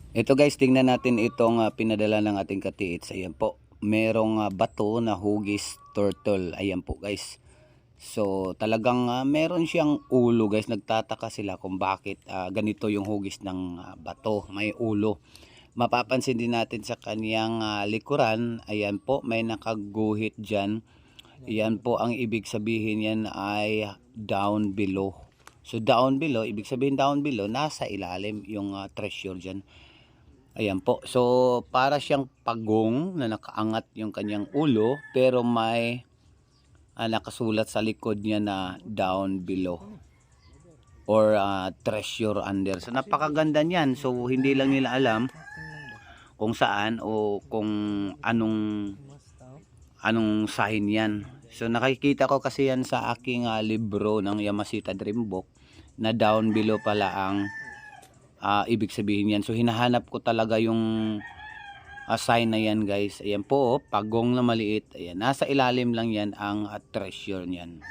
Ito guys, tingnan natin itong pinadala ng ating katiits. Ayan po. Merong bato na hugis turtle. Ayan po guys. So talagang meron siyang ulo guys. Nagtataka sila kung bakit ganito yung hugis ng bato. May ulo. Mapapansin din natin sa kaniyang likuran. Ayan po, may nakaguhit dyan. Ayan po, ang ibig sabihin yan ay down below. So down below, ibig sabihin down below, nasa ilalim yung treasure dyan. Ayan po. So, para siyang pagong na nakaangat yung kanyang ulo pero may nakasulat sa likod niya na down below or treasure under. So, napakaganda niyan. So, hindi lang nila alam kung saan o kung anong sign yan. So, nakikita ko kasi yan sa aking libro ng Yamashita Dream Book na down below pala ang ibig sabihin yan. So, hinahanap ko talaga yung sign na yan guys. Ayan po, pagong na maliit. Ayan, nasa ilalim lang yan ang treasure niyan.